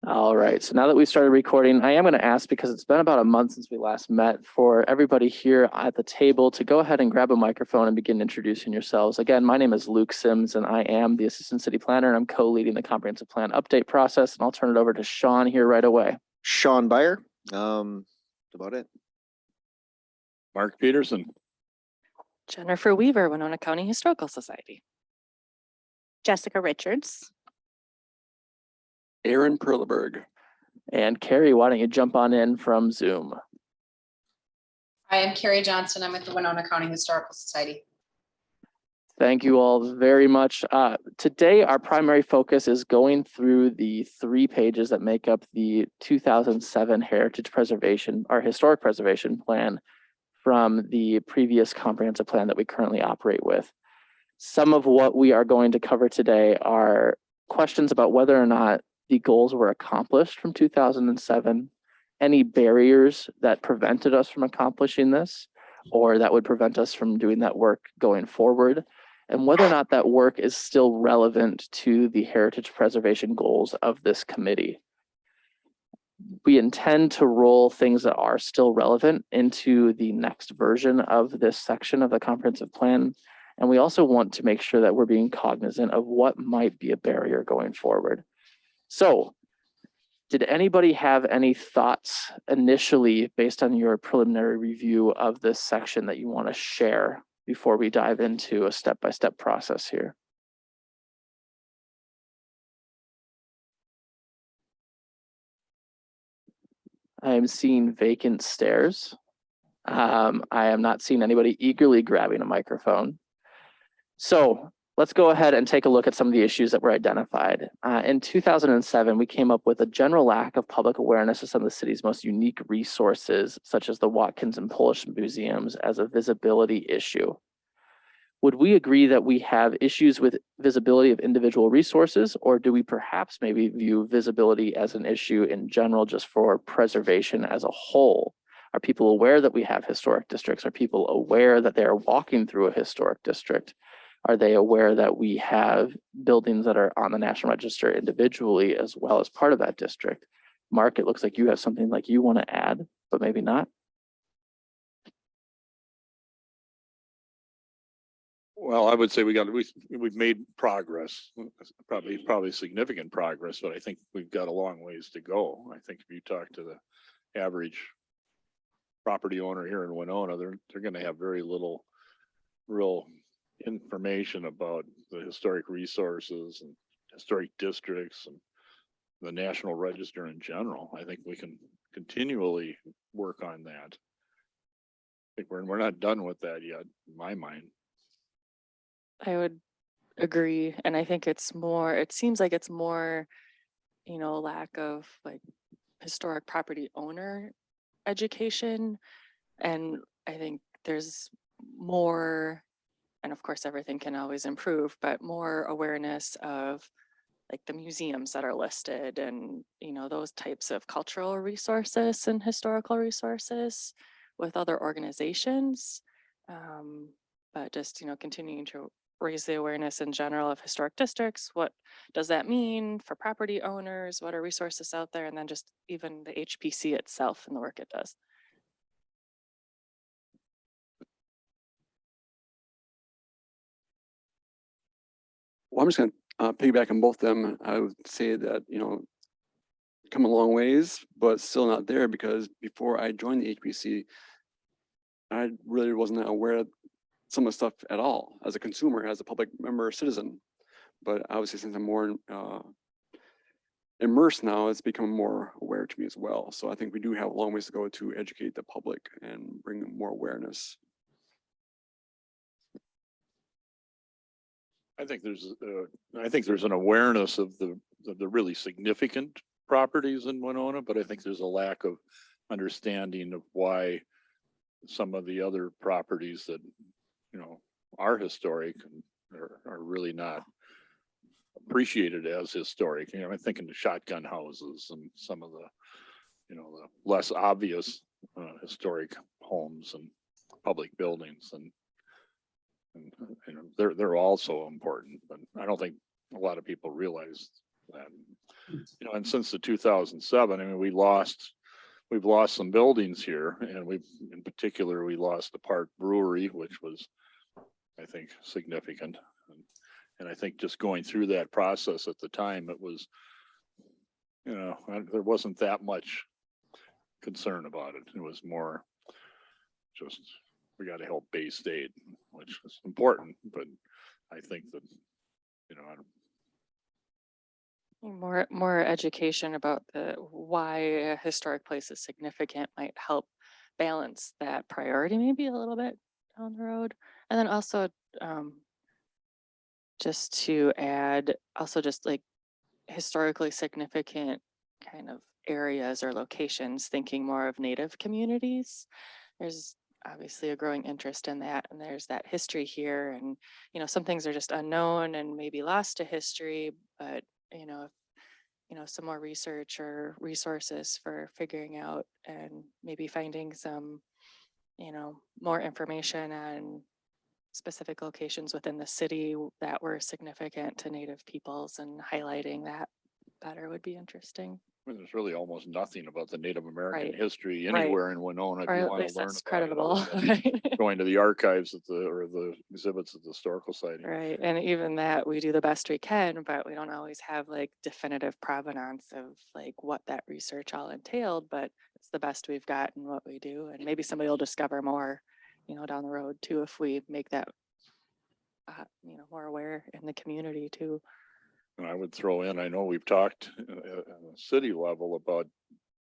All right, so now that we started recording, I am going to ask, because it's been about a month since we last met, for everybody here at the table to go ahead and grab a microphone and begin introducing yourselves. Again, my name is Luke Sims, and I am the Assistant City Planner, and I'm co-leading the Comprehensive Plan update process, and I'll turn it over to Sean here right away. Sean Byer, that's about it. Mark Peterson. Jennifer Weaver, Winona County Historical Society. Jessica Richards. Aaron Perleberg. And Carrie, why don't you jump on in from Zoom? I am Carrie Johnson. I'm with the Winona County Historical Society. Thank you all very much. Today, our primary focus is going through the 3 pages that make up the 2007 Heritage Preservation, our Historic Preservation Plan from the previous comprehensive plan that we currently operate with. Some of what we are going to cover today are questions about whether or not the goals were accomplished from 2007, any barriers that prevented us from accomplishing this, or that would prevent us from doing that work going forward, and whether or not that work is still relevant to the heritage preservation goals of this committee. We intend to roll things that are still relevant into the next version of this section of the comprehensive plan. And we also want to make sure that we're being cognizant of what might be a barrier going forward. So, did anybody have any thoughts initially based on your preliminary review of this section that you want to share before we dive into a step-by-step process here? I am seeing vacant stares. I am not seeing anybody eagerly grabbing a microphone. So let's go ahead and take a look at some of the issues that were identified. In 2007, we came up with a general lack of public awareness of some of the city's most unique resources, such as the Watkins and Polish museums, as a visibility issue. Would we agree that we have issues with visibility of individual resources, or do we perhaps maybe view visibility as an issue in general just for preservation as a whole? Are people aware that we have historic districts? Are people aware that they are walking through a historic district? Are they aware that we have buildings that are on the National Register individually as well as part of that district? Mark, it looks like you have something like you want to add, but maybe not. Well, I would say we've made progress, probably significant progress, but I think we've got a long ways to go. I think if you talk to the average property owner here in Winona, they're going to have very little real information about the historic resources and historic districts and the National Register in general. I think we can continually work on that. I think we're not done with that yet, in my mind. I would agree. And I think it seems like it's more, lack of like historic property owner education. And I think there's more, and of course everything can always improve, but more awareness of like the museums that are listed and, those types of cultural resources and historical resources with other organizations. But just, continuing to raise the awareness in general of historic districts. What does that mean for property owners? What are resources out there? And then just even the HPC itself and the work it does. Well, I'm just going to piggyback on both of them. I would say that, come a long ways, but still not there, because before I joined the HPC, I really wasn't aware of some of the stuff at all as a consumer, as a public member, citizen. But obviously, since I'm more immersed now, it's become more aware to me as well. So I think we do have a long ways to go to educate the public and bring more awareness. I think there's an awareness of the really significant properties in Winona, but I think there's a lack of understanding of why some of the other properties that are historic are really not appreciated as historic. I'm thinking of shotgun houses and some of the the less obvious historic homes and public buildings, and they're also important, but I don't think a lot of people realize You know, and since the 2007, I mean, we've lost some buildings here, and in particular, we lost the Park Brewery, which was, I think, significant. And I think just going through that process at the time, it was, you know, there wasn't that much concern about it. It was more just, we got to help Bay State, which is important, but I think that, you know, More education about why a historic place is significant might help balance that priority maybe a little bit down the road. And then also just to add, also just like historically significant kind of areas or locations, thinking more of Native communities. There's obviously a growing interest in that, and there's that history here, and you know, some things are just unknown and maybe lost to history, but you know, some more research or resources for figuring out and maybe finding some, you know, more information on specific locations within the city that were significant to Native peoples and highlighting that better would be interesting. I mean, there's really almost nothing about the Native American Right. history Right. anywhere in Winona. If Or you at want least to learn that's about credible. it, other than going to the archives or the exhibits at the historical society. Right. And even that we do the best we can, but we don't always have like definitive provenance of like what that research all entailed, but it's the best we've got in what we do. And maybe somebody will discover more, you know, down the road too, if we make that, you know, more aware in the community too. And I would throw in, I know we've talked at the city level about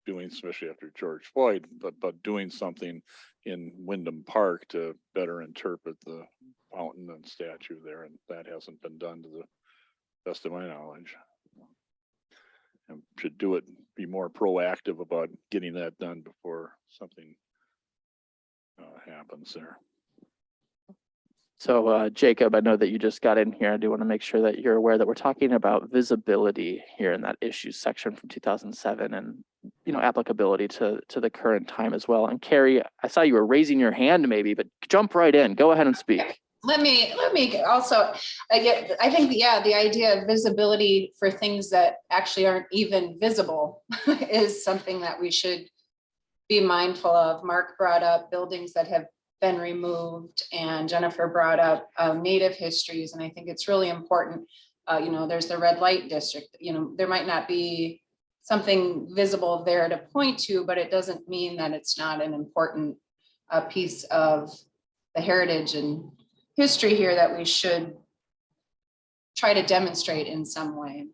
doing, especially after George Floyd, but doing something in Wyndham Park to better interpret the fountain and statue there. And that hasn't been done to the best of my knowledge. And should be more proactive about getting that done before something happens there. So Jacob, I know that you just got in here. I do want to make sure that you're aware that we're talking about visibility here in that issues section from 2007 and, you know, applicability to the current time as well. And Carrie, I saw you were raising your hand maybe, but jump right in. Go ahead and speak. Let me also, I think, yeah, the idea of visibility for things that actually aren't even visible is something that we should be mindful of. Mark brought up buildings that have been removed, and Jennifer brought up Native histories, and I think it's really important. You know, there's the red light district. You know, there might not be something visible there to point to, but it doesn't mean that it's not an important piece of the heritage and history here that we should try to demonstrate in some way.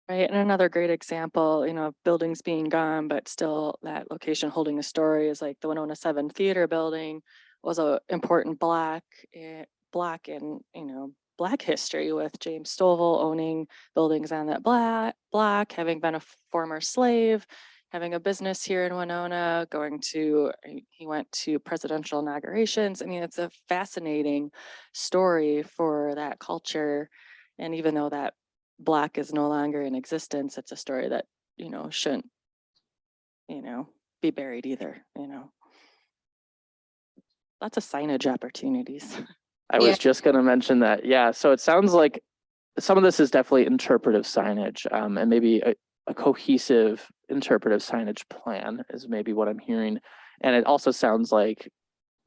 Right. And another great example, you know, of buildings being gone, but still that location holding a story is like the Winona 7 Theater building was a important block in, you know, Black history, with James Stovall owning buildings on that block, having been a former slave, having a business here in Winona, he went to presidential inaugurations. I mean, it's a fascinating story for that culture. And even though that block is no longer in existence, it's a story that, you know, shouldn't, you know, be buried either, you know. Lots of signage opportunities. I was just going to mention that. Yeah. So it sounds like some of this is definitely interpretive signage, and maybe a cohesive interpretive signage plan is maybe what I'm hearing. And it also sounds like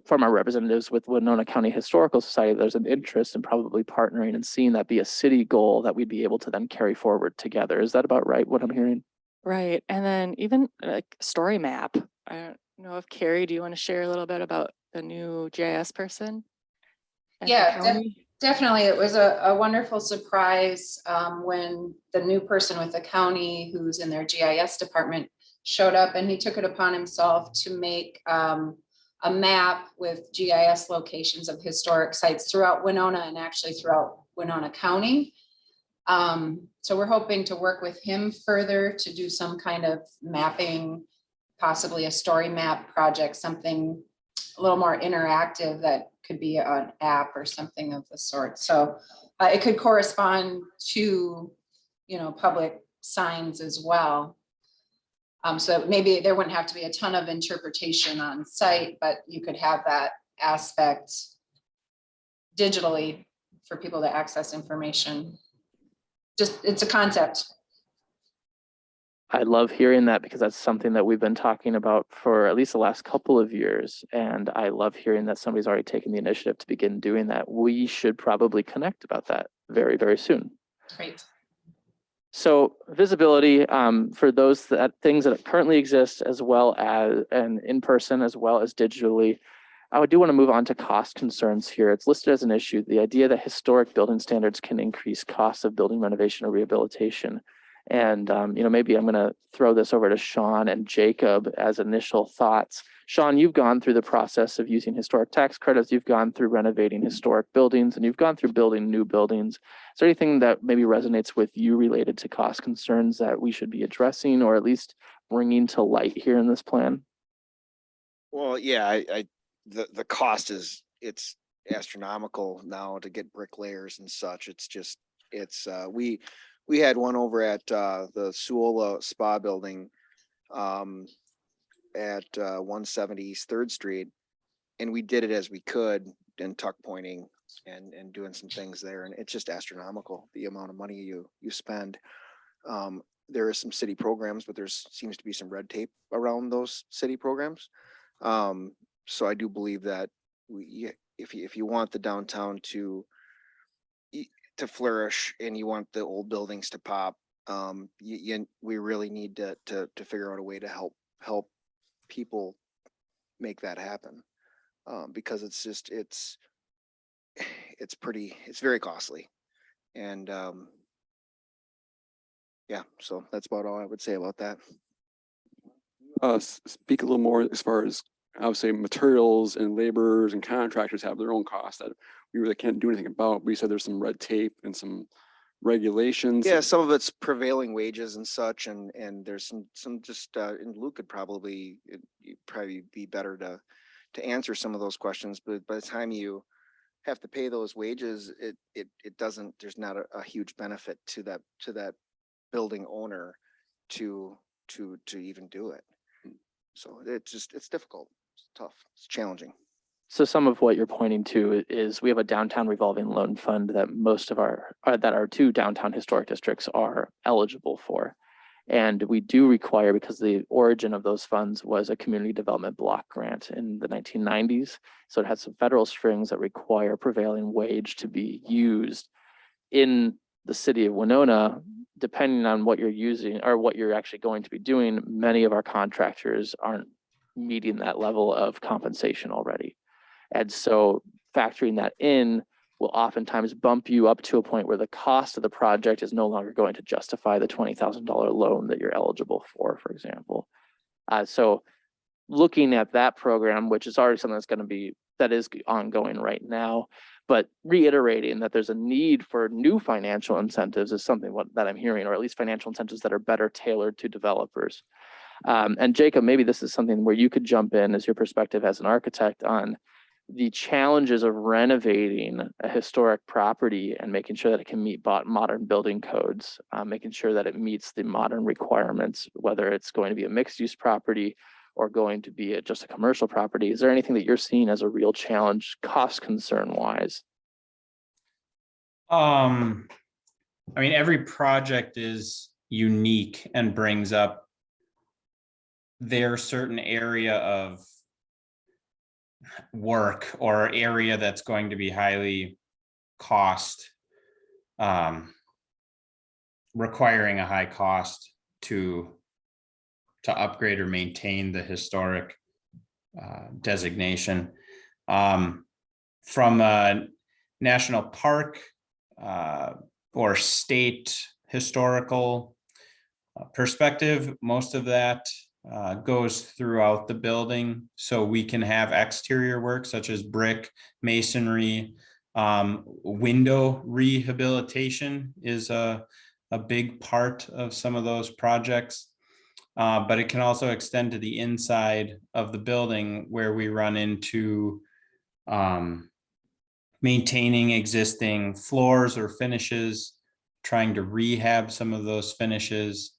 from our representatives with Winona County Historical Society, there's an interest in probably partnering and seeing that be a city goal that we'd be able to then carry forward together. Is that about right, what I'm hearing? Right. And then even like story map. I don't know if Carrie, do you want to share a little bit about the new GIS person? Yeah, definitely. It was a wonderful surprise when the new person with the county who's in their GIS department showed up, and he took it upon himself to make a map with GIS locations of historic sites throughout Winona and actually throughout Winona County. So we're hoping to work with him further to do some kind of mapping, possibly a story map project, something a little more interactive that could be an app or something of the sort. So it could correspond to, you know, public signs as well. So maybe there wouldn't have to be a ton of interpretation on site, but you could have that aspect digitally for people to access information. it's a concept. I love hearing that because that's something that we've been talking about for at least the last couple of years. And I love hearing that somebody's already taken the initiative to begin doing that. We should probably connect about that very, very soon. Great. So visibility for those things that currently exist, as well as and in person as well as digitally. I do want to move on to cost concerns here. It's listed as an issue. The idea that historic building standards can increase costs of building renovation or rehabilitation. And maybe I'm going to throw this over to Sean and Jacob as initial thoughts. Sean, you've gone through the process of using historic tax credits. You've gone through renovating historic buildings, and you've gone through building new buildings. Is there anything that maybe resonates with you related to cost concerns that we should be addressing, or at least bringing to light here in this plan? Well, yeah, the cost it's astronomical now to get bricklayers and such. We had one over at the Suola Spa building at 170 East 3rd Street, and we did it as we could and tuck pointing and doing some things there, and it's just astronomical the amount of money you spend. There is some city programs, but seems to be some red tape around those city programs. So I do believe that if you want the downtown to flourish and you want the old buildings to pop, we really need to figure out a way to help people make that happen, because it's very costly, and yeah, so that's about all I would say about that. Speak a little more as far as, I would say, materials and laborers and contractors have their own costs that we really can't do anything about. We said there's some red tape and some regulations. Yeah, some of it's prevailing wages and such, and there's some just and Luke could probably be better to answer some of those questions. But by the time you have to pay those wages, it doesn't. There's not a huge benefit to that building owner to even do it. So it's difficult. It's tough. It's challenging. So some of what you're pointing to is we have a downtown revolving loan fund that most of our 2 downtown historic districts are eligible for. And we do require, because the origin of those funds was a community development block grant in the 1990s. So it has some federal strings that require prevailing wage to be used in the city of Winona. Depending on what you're using or what you're actually going to be doing, many of our contractors aren't meeting that level of compensation already. And so factoring that in will oftentimes bump you up to a point where the cost of the project is no longer going to justify the $20,000 loan that you're eligible for example. So looking at that program, which is already something that is ongoing right now, but reiterating that there's a need for new financial incentives is something that I'm hearing, or at least financial incentives that are better tailored to developers. And Jacob, maybe this is something where you could jump in as your perspective as an architect on the challenges of renovating a historic property and making sure that it can meet modern building codes, making sure that it meets the modern requirements, whether it's going to be a mixed use property or going to be just a commercial property. Is there anything that you're seeing as a real challenge, cost concern wise? I mean, every project is unique and brings up their certain area of work or area that's going to be highly requiring a high cost to upgrade or maintain the historic designation. From a national park or state historical perspective, most of that goes throughout the building. So we can have exterior work such as brick, masonry, window rehabilitation is a big part of some of those projects. But it can also extend to the inside of the building where we run into maintaining existing floors or finishes, trying to rehab some of those finishes.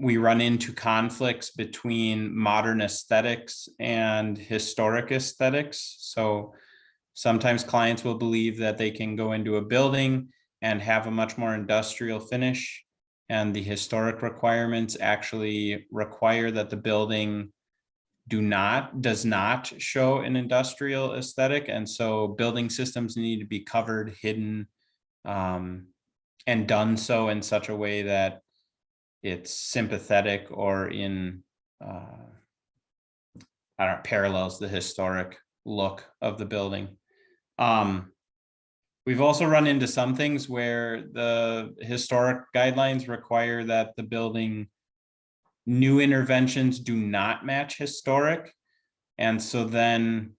We run into conflicts between modern aesthetics and historic aesthetics. So sometimes clients will believe that they can go into a building and have a much more industrial finish. And the historic requirements actually require that the building does not show an industrial aesthetic. And so building systems need to be covered, hidden, and done so in such a way that it's sympathetic or in, I don't know, parallels the historic look of the building. We've also run into some things where the historic guidelines require that the building new interventions do not match historic. And so then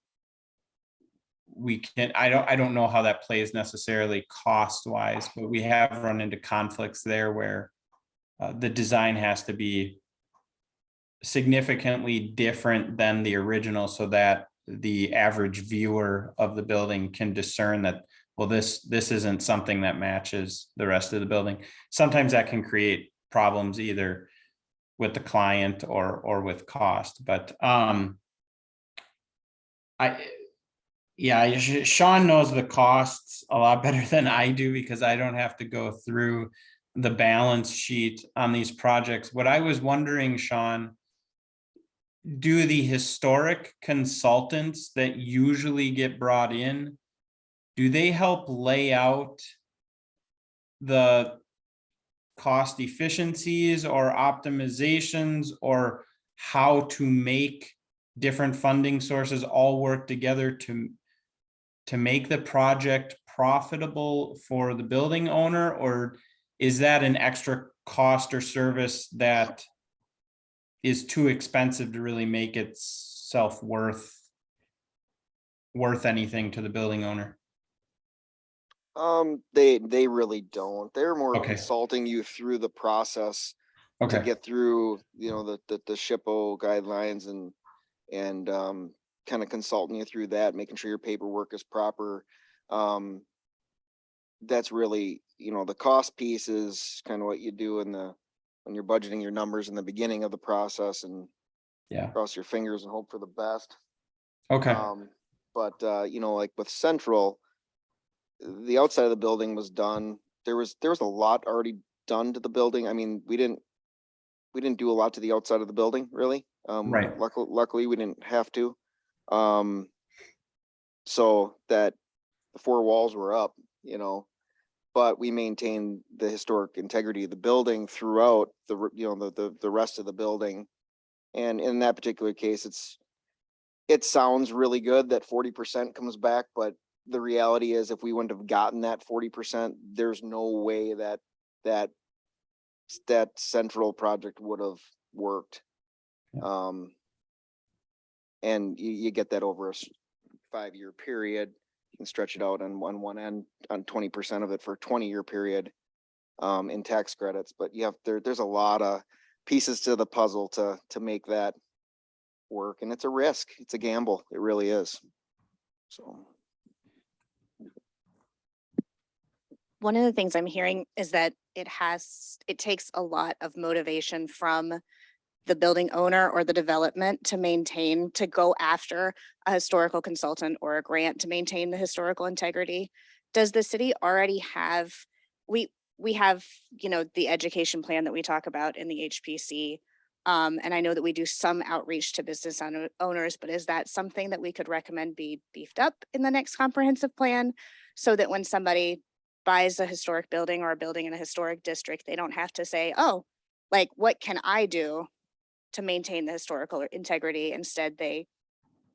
we can, I don't know how that plays necessarily cost wise, but we have run into conflicts there where the design has to be significantly different than the original so that the average viewer of the building can discern that, well, this isn't something that matches the rest of the building. Sometimes that can create problems either with the client or with cost, but Sean knows the costs a lot better than I do because I don't have to go through the balance sheet on these projects. What I was wondering, Sean, do the historic consultants that usually get brought in, do they help lay out the cost efficiencies or optimizations or how to make different funding sources all work together to make the project profitable for the building owner? Or is that an extra cost or service that is too expensive to really make itself worth anything to the building owner? They really don't. They're more Okay. consulting you through the process to Okay, get through, the SHPO guidelines and kind of consulting you through that, making sure your paperwork is proper. That's really, the cost piece is kind of what you do when you're budgeting your numbers in the beginning of the process and yeah, cross your fingers and hope for the best. okay, But like with Central, the outside of the building was done. There was a lot already done to the building. I mean, we didn't do a lot to the outside of the building, really. Right. Luckily we didn't have to. So that the four walls were up, but we maintained the historic integrity of the building throughout the rest of the building. And in that particular case, it sounds really good that 40% comes back, but the reality is if we wouldn't have gotten that 40%, there's no way that Central project would have worked. Yeah. And you get that over a 5-year period. You can stretch it out on one end on 20% of it for a 20-year period in tax credits. But there's a lot of pieces to the puzzle to make that work, and it's a risk. It's a gamble. It really is. So. One of the things I'm hearing is that it takes a lot of motivation from the building owner or the development to go after a historical consultant or a grant to maintain the historical integrity. Does the city already have, we have, the education plan that we talk about in the HPC. And I know that we do some outreach to business owners, but is that something that we could recommend be beefed up in the next comprehensive plan so that when somebody buys a historic building or a building in a historic district, they don't have to say, oh, like, what can I do to maintain the historical integrity? Instead, they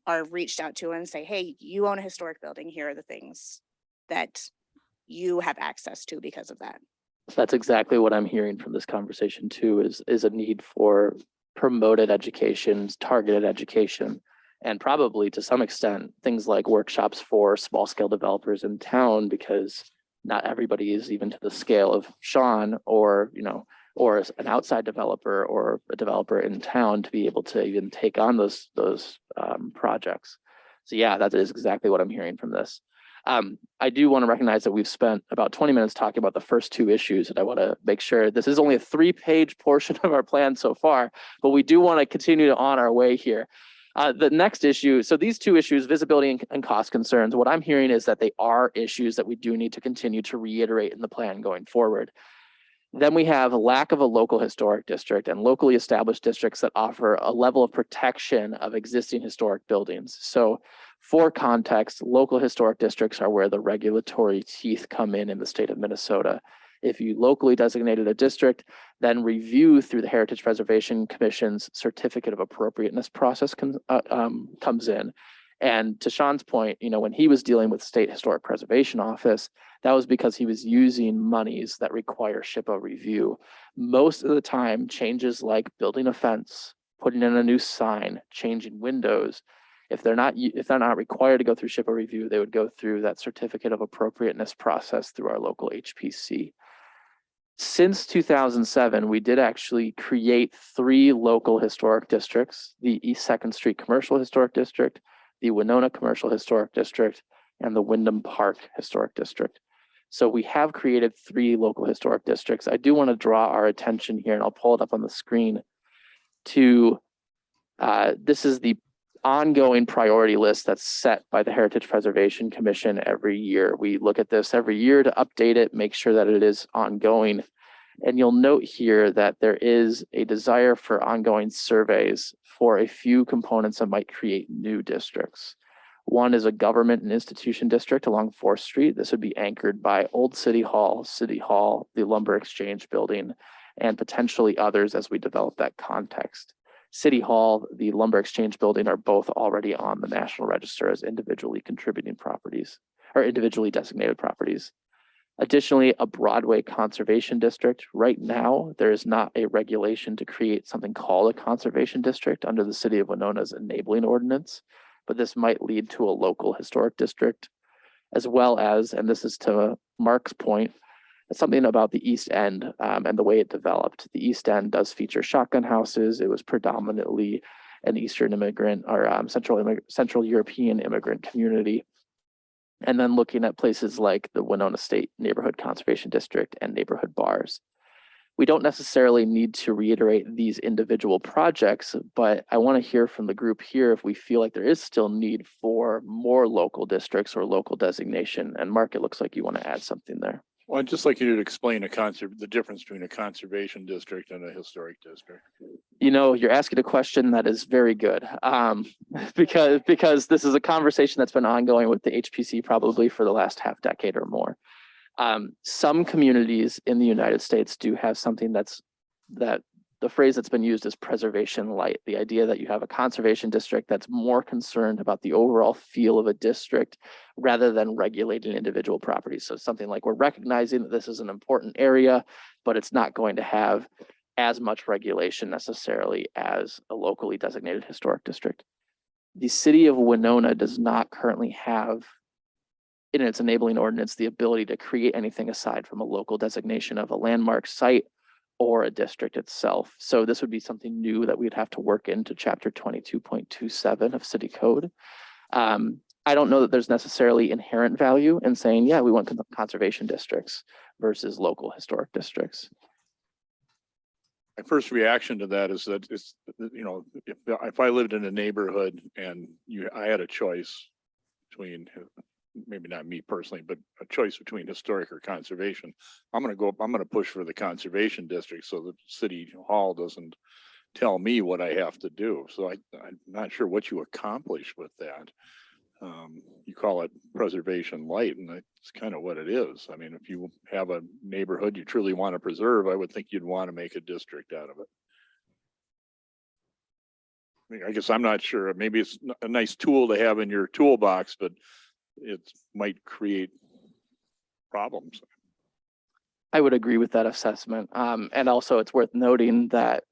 are reached out to and say, hey, you own a historic building. Here are the things that you have access to because of that. That's exactly what I'm hearing from this conversation too, is a need for promoted education, targeted education, and probably to some extent, things like workshops for small scale developers in town, because not everybody is even to the scale of Sean or an outside developer or a developer in town to be able to even take on those projects. So yeah, that is exactly what I'm hearing from this. I do want to recognize that we've spent about 20 minutes talking about the first two issues, and I want to make sure this is only a 3-page portion of our plan so far, but we do want to continue on our way here. The next issue, so these two issues, visibility and cost concerns, what I'm hearing is that they are issues that we do need to continue to reiterate in the plan going forward. Then we have a lack of a local historic district and locally established districts that offer a level of protection of existing historic buildings. So for context, local historic districts are where the regulatory teeth come in the state of Minnesota. If you locally designated a district, then review through the Heritage Preservation Commission's certificate of appropriateness process comes in. And to Sean's point, when he was dealing with State Historic Preservation Office, that was because he was using monies that require SHPO review. Most of the time, changes like building a fence, putting in a new sign, changing windows, if they're not required to go through SHPO review, they would go through that certificate of appropriateness process through our local HPC. Since 2007, we did actually create 3 local historic districts: the East 2nd Street Commercial Historic District, the Winona Commercial Historic District, and the Wyndham Park Historic District. So we have created 3 local historic districts. I do want to draw our attention here, and I'll pull it up on the screen, to this is the ongoing priority list that's set by the Heritage Preservation Commission every year. We look at this every year to update it, make sure that it is ongoing. And you'll note here that there is a desire for ongoing surveys for a few components that might create new districts. One is a government and institution district along 4th Street. This would be anchored by Old City Hall, the Lumber Exchange Building, and potentially others as we develop that context. City Hall, the Lumber Exchange Building are both already on the National Register as individually contributing properties or individually designated properties. Additionally, a Broadway conservation district. Right now, there is not a regulation to create something called a conservation district under the City of Winona's enabling ordinance, but this might lead to a local historic district, as well as, and this is to Mark's point, something about the East End and the way it developed. The East End does feature shotgun houses. It was predominantly an Eastern immigrant or Central European immigrant community. And then looking at places like the Winona State Neighborhood Conservation District and neighborhood bars. We don't necessarily need to reiterate these individual projects, but I want to hear from the group here if we feel like there is still need for more local districts or local designation. And Mark, it looks like you want to add something there. Well, I'd just like you to explain the difference between a conservation district and a historic district. You're asking a question that is very good because this is a conversation that's been ongoing with the HPC probably for the last half decade or more. Some communities in the United States do have something that the phrase that's been used is preservation light. The idea that you have a conservation district that's more concerned about the overall feel of a district rather than regulating individual properties. So something like we're recognizing that this is an important area, but it's not going to have as much regulation necessarily as a locally designated historic district. The City of Winona does not currently have in its enabling ordinance the ability to create anything aside from a local designation of a landmark site or a district itself. So this would be something new that we'd have to work into chapter 22.27 of city code. I don't know that there's necessarily inherent value in saying, yeah, we want conservation districts versus local historic districts. My first reaction to that is that it's, if I lived in a neighborhood and I had a choice between, maybe not me personally, but a choice between historic or conservation, I'm going to push for the conservation district so that City Hall doesn't tell me what I have to do. So I'm not sure what you accomplish with that. You call it preservation light, and that's kind of what it is. I mean, if you have a neighborhood you truly want to preserve, I would think you'd want to make a district out of it. I mean, I guess I'm not sure. Maybe it's a nice tool to have in your toolbox, but it might create problems. I would agree with that assessment. And also it's worth noting that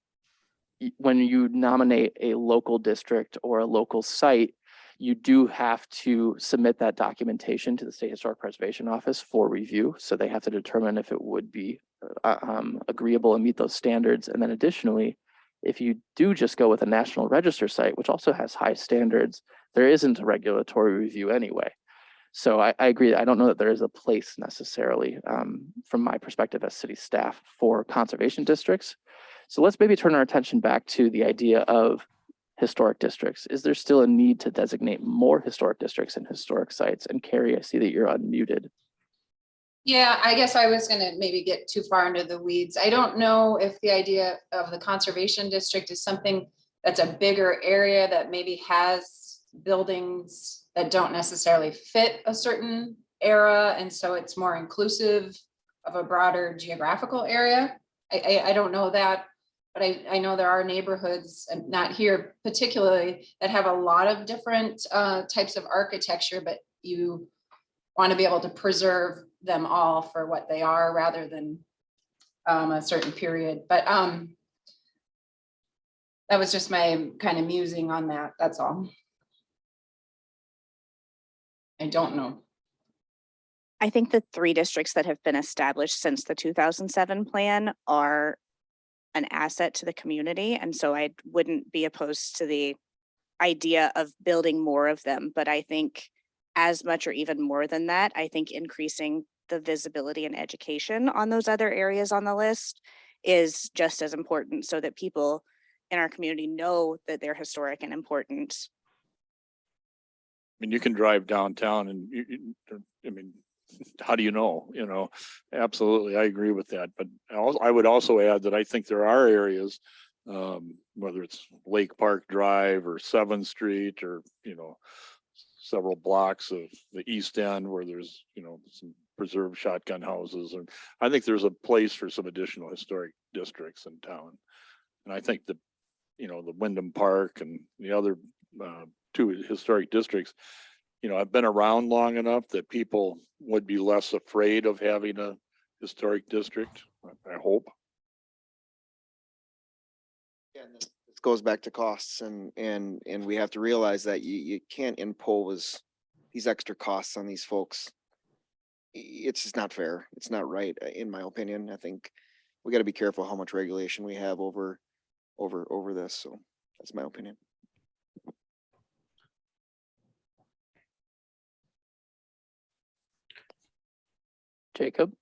when you nominate a local district or a local site, you do have to submit that documentation to the State Historic Preservation Office for review. So they have to determine if it would be agreeable and meet those standards. And then additionally, if you do just go with a National Register site, which also has high standards, there isn't a regulatory review anyway. So I agree. I don't know that there is a place necessarily from my perspective as city staff for conservation districts. So let's maybe turn our attention back to the idea of historic districts. Is there still a need to designate more historic districts and historic sites? And Carrie, I see that you're unmuted. Yeah, I guess I was gonna maybe get too far into the weeds. I don't know if the idea of the conservation district is something that's a bigger area that maybe has buildings that don't necessarily fit a certain era, and so it's more inclusive of a broader geographical area. I don't know that, but I know there are neighborhoods, and not here particularly, that have a lot of different types of architecture, but you want to be able to preserve them all for what they are rather than a certain period. But that was just my kind of musing on that. That's all. I don't know. I think the 3 districts that have been established since the 2007 plan are an asset to the community. And so I wouldn't be opposed to the idea of building more of them. But I think as much or even more than that, I think increasing the visibility and education on those other areas on the list is just as important, so that people in our community know that they're historic and important. I mean, you can drive downtown and I mean, how do you know? You know, absolutely, I agree with that. But I would also add that I think there are areas, whether it's Lake Park Drive or 7th Street or, you know, several blocks of the East End where there's, you know, some preserved shotgun houses. And I think there's a place for some additional historic districts in town. And I think that, you know, the Wyndham Park and the other 2 historic districts, you know, I've been around long enough that people would be less afraid of having a historic district, I hope. Yeah, and this goes back to costs, and we have to realize that you can't impose these extra costs on these folks. It's just not fair. It's not right, in my opinion. I think we got to be careful how much regulation we have over this. So that's my opinion. Jacob,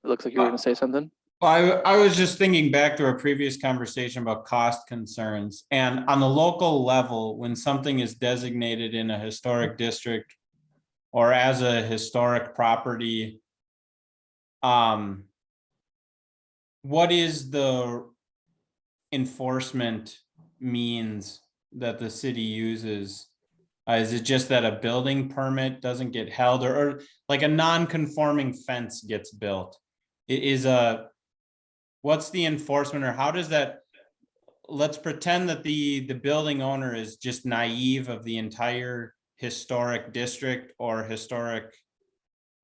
it looks like you were going to say something. Well, I was just thinking back to our previous conversation about cost concerns, and on the local level, when something is designated in a historic district or as a historic property, what is the enforcement means that the city uses? Is it just that a building permit doesn't get held, or like a non-conforming fence gets built? What's the enforcement, or how does that, let's pretend that the building owner is just naive of the entire historic district or historic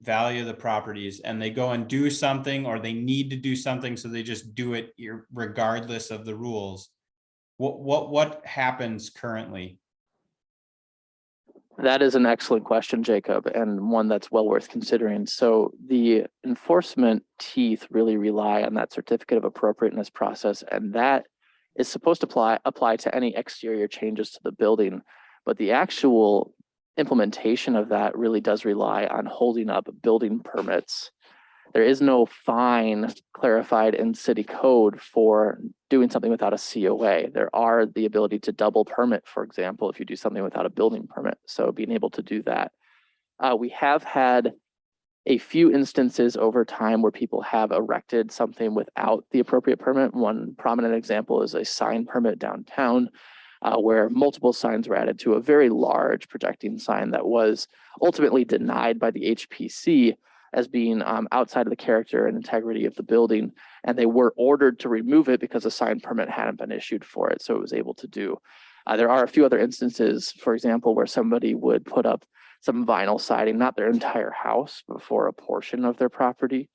value of the properties, and they go and do something, or they need to do something, so they just do it regardless of the rules. What happens currently? That is an excellent question, Jacob, and one that's well worth considering. So the enforcement teeth really rely on that certificate of appropriateness process, and that is supposed to apply to any exterior changes to the building. But the actual implementation of that really does rely on holding up building permits. There is no fine clarified in city code for doing something without a COA. There are the ability to double permit, for example, if you do something without a building permit. So being able to do that. We have had a few instances over time where people have erected something without the appropriate permit. One prominent example is a sign permit downtown, where multiple signs were added to a very large projecting sign that was ultimately denied by the HPC as being outside of the character and integrity of the building. And they were ordered to remove it because a sign permit hadn't been issued for it. So it was able to do. There are a few other instances, for example, where somebody would put up some vinyl siding, not their entire house, but for a portion of their property.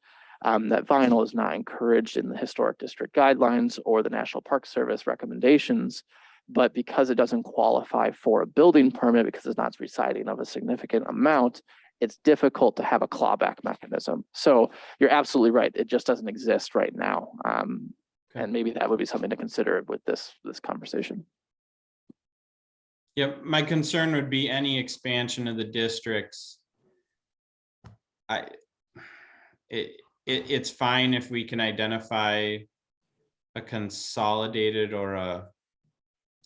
That vinyl is not encouraged in the historic district guidelines or the National Park Service recommendations, but because it doesn't qualify for a building permit because it's not residing of a significant amount, it's difficult to have a clawback mechanism. So you're absolutely right. It just doesn't exist right now. And maybe that would be something to consider with this conversation. Yep, my concern would be any expansion of the districts. It's fine if we can identify a consolidated or a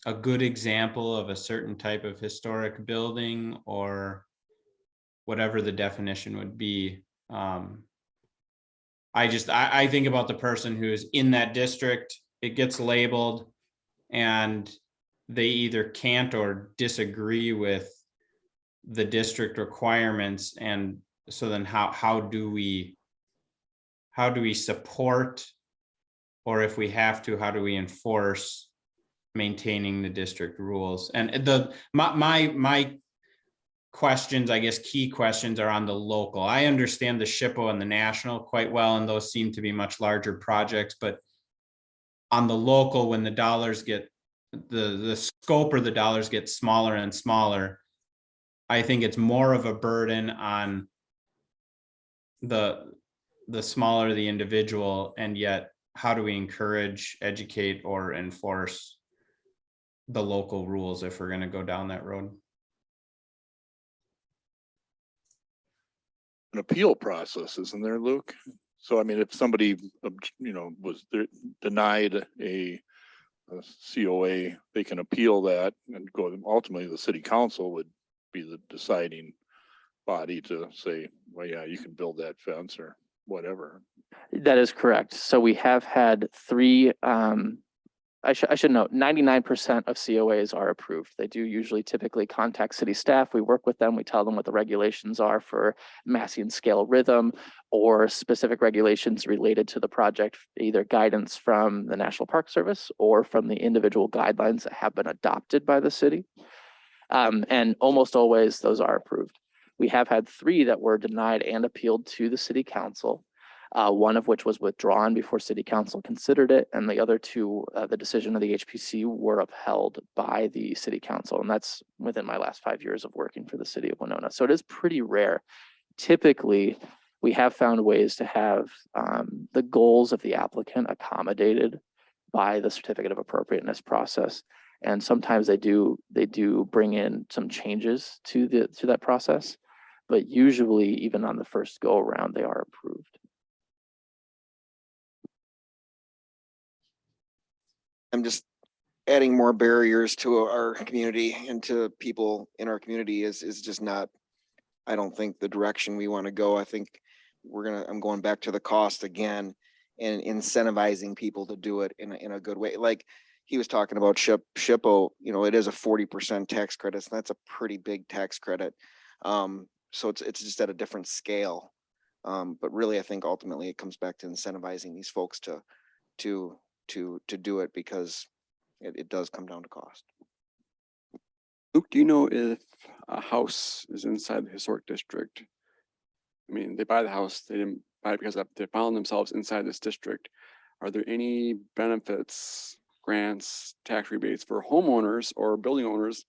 a good example of a certain type of historic building, or whatever the definition would be. I think about the person who is in that district, it gets labeled, and they either can't or disagree with the district requirements. And so then how do we support, or if we have to, how do we enforce maintaining the district rules? And my questions, I guess, key questions are on the local. I understand the SHPO and the national quite well, and those seem to be much larger projects, but on the local, when the dollars get, the scope or the dollars get smaller and smaller, I think it's more of a burden on the smaller the individual, and yet how do we encourage, educate, or enforce the local rules if we're going to go down that road? An appeal process, isn't there, Luke? So I mean, if somebody, was denied a COA, they can appeal that and go. Ultimately, the city council would be the deciding body to say, well, yeah, you can build that fence or whatever. That is correct. So we have had three, I should note, 99% of COAs are approved. They do usually typically contact city staff. We work with them. We tell them what the regulations are for massing scale rhythm or specific regulations related to the project, either guidance from the National Park Service or from the individual guidelines that have been adopted by the city. And almost always those are approved. We have had three that were denied and appealed to the city council. One of which was withdrawn before city council considered it, and the other two, the decision of the HPC, were upheld by the city council, and that's within my last 5 years of working for the city of Winona. So it is pretty rare. Typically, we have found ways to have the goals of the applicant accommodated by the certificate of appropriateness process, and sometimes they do bring in some changes to that process, but usually even on the first go around, they are approved. I'm just adding more barriers to our community and to people in our community is just not, I don't think, the direction we want to go. I think I'm going back to the cost again and incentivizing people to do it in a good way. Like he was talking about SHPO, it is a 40% tax credit. So that's a pretty big tax credit. So it's just at a different scale. But really, I think ultimately it comes back to incentivizing these folks to do it, because it does come down to cost. Luke, do you know if a house is inside the historic district? I mean, they buy the house, they didn't buy it because they found themselves inside this district. Are there any benefits, grants, tax rebates for homeowners or building owners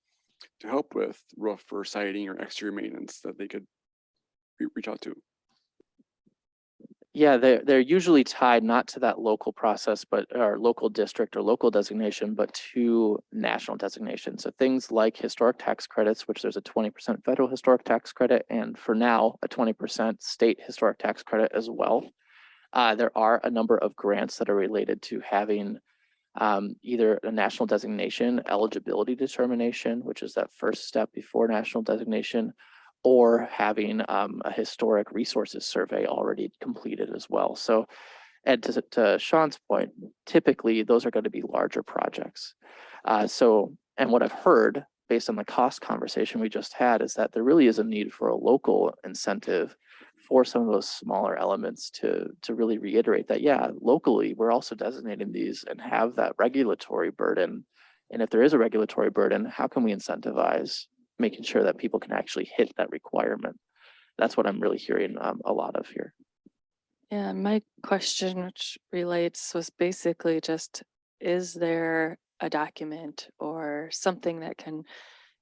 to help with roof or siding or exterior maintenance that they could reach out to? Yeah, they're usually tied not to that local process, or local district or local designation, but to national designation. So things like historic tax credits, which there's a 20% federal historic tax credit, and for now, a 20% state historic tax credit as well. There are a number of grants that are related to having either a national designation eligibility determination, which is that first step before national designation, or having a historic resources survey already completed as well. So, and to Sean's point, typically those are going to be larger projects. And what I've heard based on the cost conversation we just had is that there really is a need for a local incentive for some of those smaller elements to really reiterate that, yeah, locally, we're also designating these and have that regulatory burden. And if there is a regulatory burden, how can we incentivize making sure that people can actually hit that requirement? That's what I'm really hearing a lot of here. Yeah, my question, which relates, was basically just, is there a document or something that can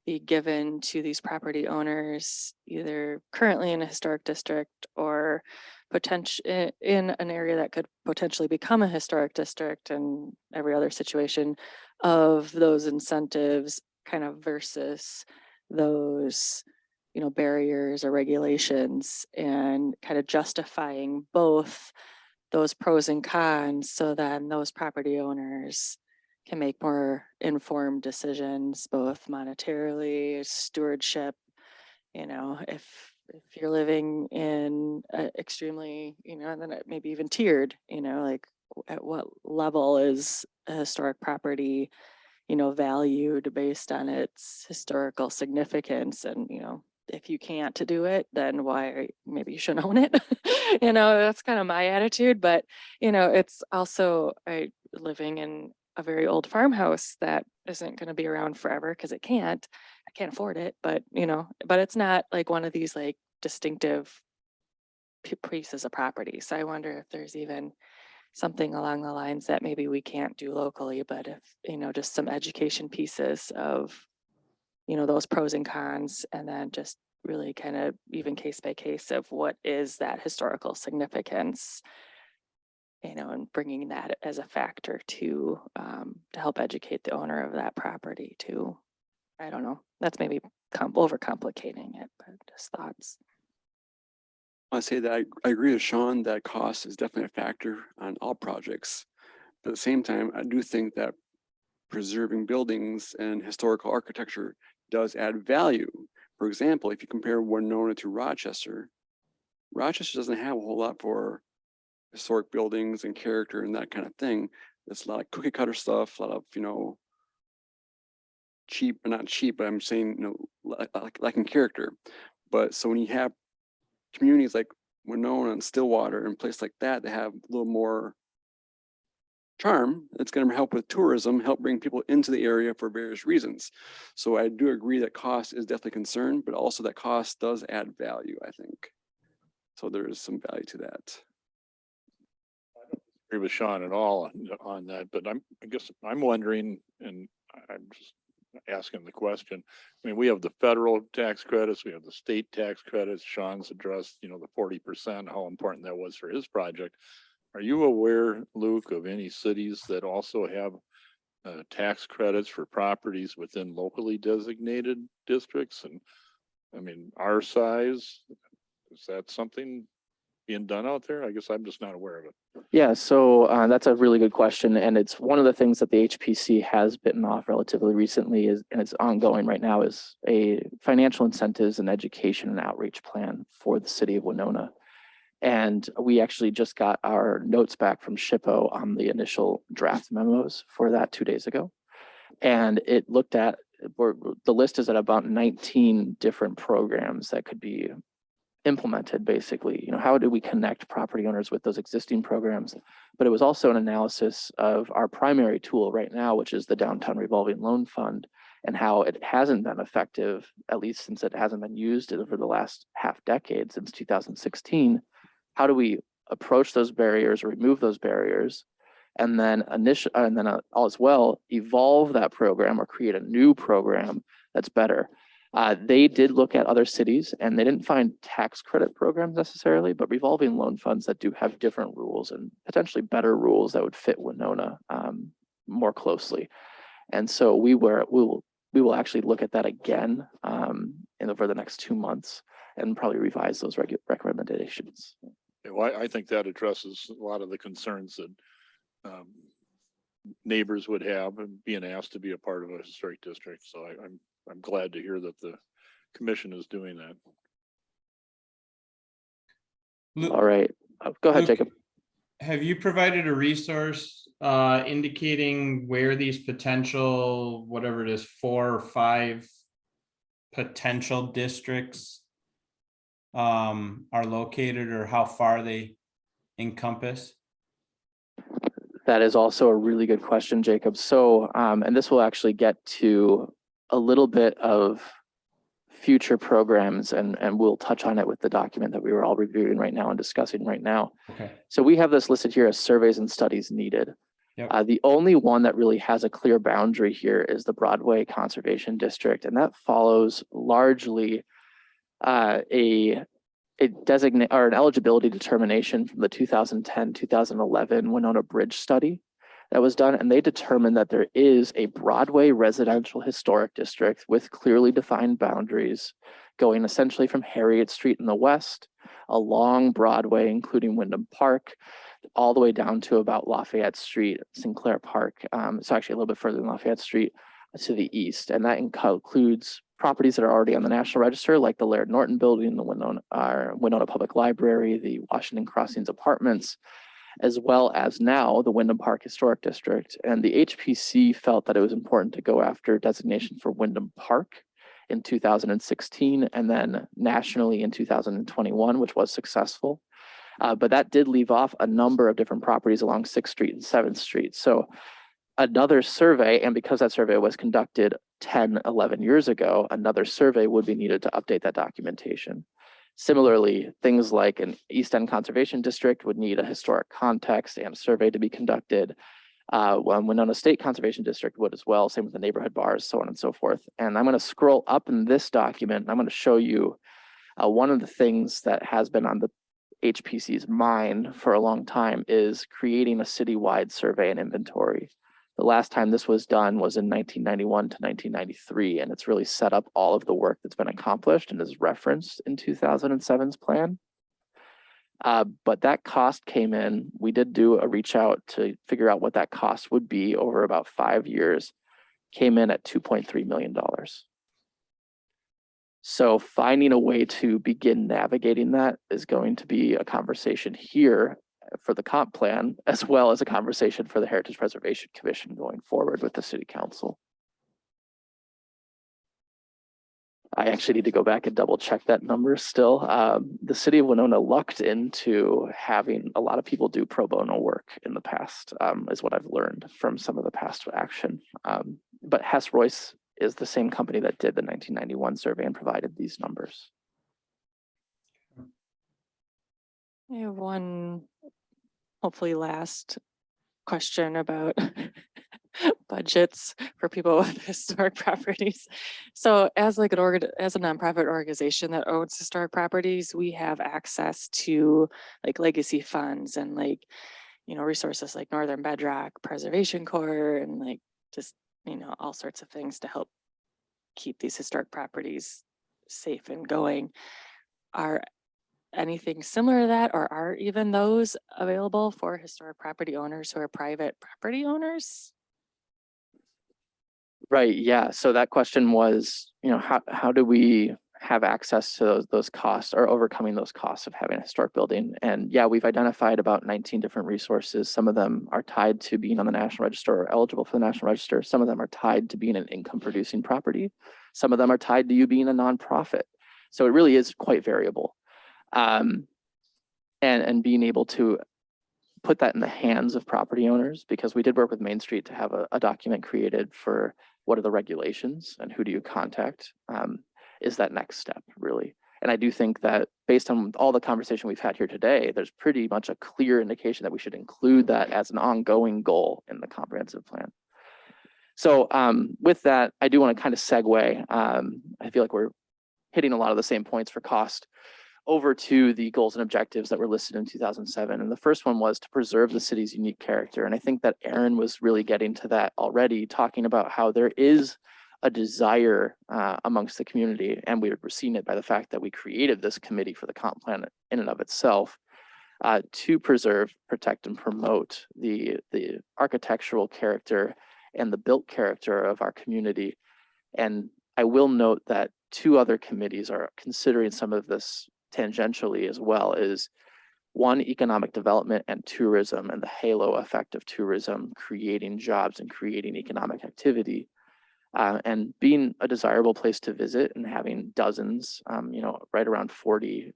be given to these property owners, either currently in a historic district or potential in an area that could potentially become a historic district, and every other situation, of those incentives kind of versus those barriers or regulations, and kind of justifying both those pros and cons, so then those property owners can make more informed decisions, both monetarily, stewardship. You know, if you're living in a extremely, you know, and then maybe even tiered, you know, like at what level is a historic property, you know, valued based on its historical significance. And, you know, if you can't to do it, then why, maybe you shouldn't own it. You know, that's kind of my attitude. But, you know, it's also living in a very old farmhouse that isn't going to be around forever because I can't afford it. But, you know, but it's not like one of these like distinctive pieces of property. So I wonder if there's even something along the lines that maybe we can't do locally, but if, you know, just some education pieces of, you know, those pros and cons, and then just really kind of even case by case of what is that historical significance, you know, and bringing that as a factor to help educate the owner of that property too. I don't know, that's maybe overcomplicating it, but just thoughts. I say that I agree with Sean that cost is definitely a factor on all projects. But at the same time, I do think that preserving buildings and historical architecture does add value. For example, if you compare Winona to Rochester, Rochester doesn't have a whole lot for historic buildings and character and that kind of thing. It's a lot of cookie cutter stuff, a lot of, you know, cheap, or not cheap, but I'm saying, you know, like in character. But so when you have communities like Winona and Stillwater and places like that that have a little more charm, it's going to help with tourism, help bring people into the area for various reasons. So I do agree that cost is definitely a concern, but also that cost does add value, I think. So there is some value to that. Agree with Sean at all on that, but I guess I'm wondering, and I'm just asking the question. I mean, we have the federal tax credits, we have the state tax credits. Sean's addressed, you know, the 40%, how important that was for his project. Are you aware, Luke, of any cities that also have tax credits for properties within locally designated districts? And I mean, our size, is that something being done out there? I guess I'm just not aware of it. Yeah, so that's a really good question. And it's one of the things that the HPC has bitten off relatively recently and it's ongoing right now is a financial incentives and education and outreach plan for the city of Winona. And we actually just got our notes back from SHPO on the initial draft memos for that 2 days ago. And it looked at, the list is at about 19 different programs that could be implemented. Basically, you know, how do we connect property owners with those existing programs? But it was also an analysis of our primary tool right now, which is the Downtown Revolving Loan Fund, and how it hasn't been effective, at least since it hasn't been used over the last half decade, since 2016. How do we approach those barriers, remove those barriers, and then all as well evolve that program or create a new program that's better? They did look at other cities and they didn't find tax credit programs necessarily, but revolving loan funds that do have different rules and potentially better rules that would fit Winona more closely. And so we will actually look at that again over the next 2 months and probably revise those recommendations. Well, I think that addresses a lot of the concerns that neighbors would have and being asked to be a part of a historic district. So I'm glad to hear that the commission is doing that. All right, go ahead, Luke, Jacob. Have you provided a resource indicating where these potential, whatever it is, 4 or 5 potential districts are located, or how far they encompass? That is also a really good question, Jacob. So, and this will actually get to a little bit of future programs, and we'll touch on it with the document that we were all reviewing right now and discussing right now. Okay. So we have this listed here as surveys and studies needed. Yep. The only one that really has a clear boundary here is the Broadway Conservation District, and that follows largely a designate or an eligibility determination from the 2010-2011 Winona Bridge study that was done, and they determined that there is a Broadway residential historic district with clearly defined boundaries going essentially from Harriet Street in the west along Broadway, including Wyndham Park, all the way down to about Lafayette Street, Sinclair Park. So actually a little bit further than Lafayette Street to the east. And that includes properties that are already on the National Register, like the Laird Norton Building, the Winona Public Library, the Washington Crossings Apartments, as well as now the Wyndham Park Historic District. And the HPC felt that it was important to go after designation for Wyndham Park in 2016, and then nationally in 2021, which was successful. But that did leave off a number of different properties along 6th Street and 7th Street. So another survey, and because that survey was conducted 10, 11 years ago, another survey would be needed to update that documentation. Similarly, things like an East End Conservation District would need a historic context and a survey to be conducted. Winona State Conservation District would as well, same with the neighborhood bars, so on and so forth. And I'm going to scroll up in this document, and I'm going to show you one of the things that has been on the HPC's mind for a long time is creating a citywide survey and inventory. The last time this was done was in 1991 to 1993, and it's really set up all of the work that's been accomplished and is referenced in 2007's plan. But that cost came in. We did do a reach out to figure out what that cost would be over about 5 years, came in at $2.3 million. So finding a way to begin navigating that is going to be a conversation here for the comp plan, as well as a conversation for the Heritage Preservation Commission going forward with the City Council. I actually need to go back and double check that number still. The city of Winona lucked into having a lot of people do pro bono work in the past, is what I've learned from some of the past action. But Hess Royce is the same company that did the 1991 survey and provided these numbers. I have one, hopefully last question about budgets for people with historic properties. So as like as a nonprofit organization that owns historic properties, we have access to like legacy funds and like, you know, resources like Northern Bedrock Preservation Corps and like just, you know, all sorts of things to help keep these historic properties safe and going. Are anything similar to that, or are even those available for historic property owners who are private property owners? Right, yeah. So that question was, you know, how do we have access to those costs or overcoming those costs of having a historic building? And yeah, we've identified about 19 different resources. Some of them are tied to being on the National Register or eligible for the National Register. Some of them are tied to being an income producing property. Some of them are tied to you being a nonprofit. So it really is quite variable. And being able to put that in the hands of property owners, because we did work with Main Street to have a document created for what are the regulations and who do you contact, is that next step really. And I do think that based on all the conversation we've had here today, there's pretty much a clear indication that we should include that as an ongoing goal in the comprehensive plan. So with that, I do want to kind of segue. I feel like we're hitting a lot of the same points for cost over to the goals and objectives that were listed in 2007. And the first one was to preserve the city's unique character. And I think that Aaron was really getting to that already, talking about how there is a desire amongst the community. And we were seeing it by the fact that we created this committee for the comp plan in and of itself to preserve, protect, and promote the architectural character and the built character of our community. And I will note that 2 other committees are considering some of this tangentially as well, is one, economic development and tourism and the halo effect of tourism creating jobs and creating economic activity, and being a desirable place to visit and having dozens, you know, right around 40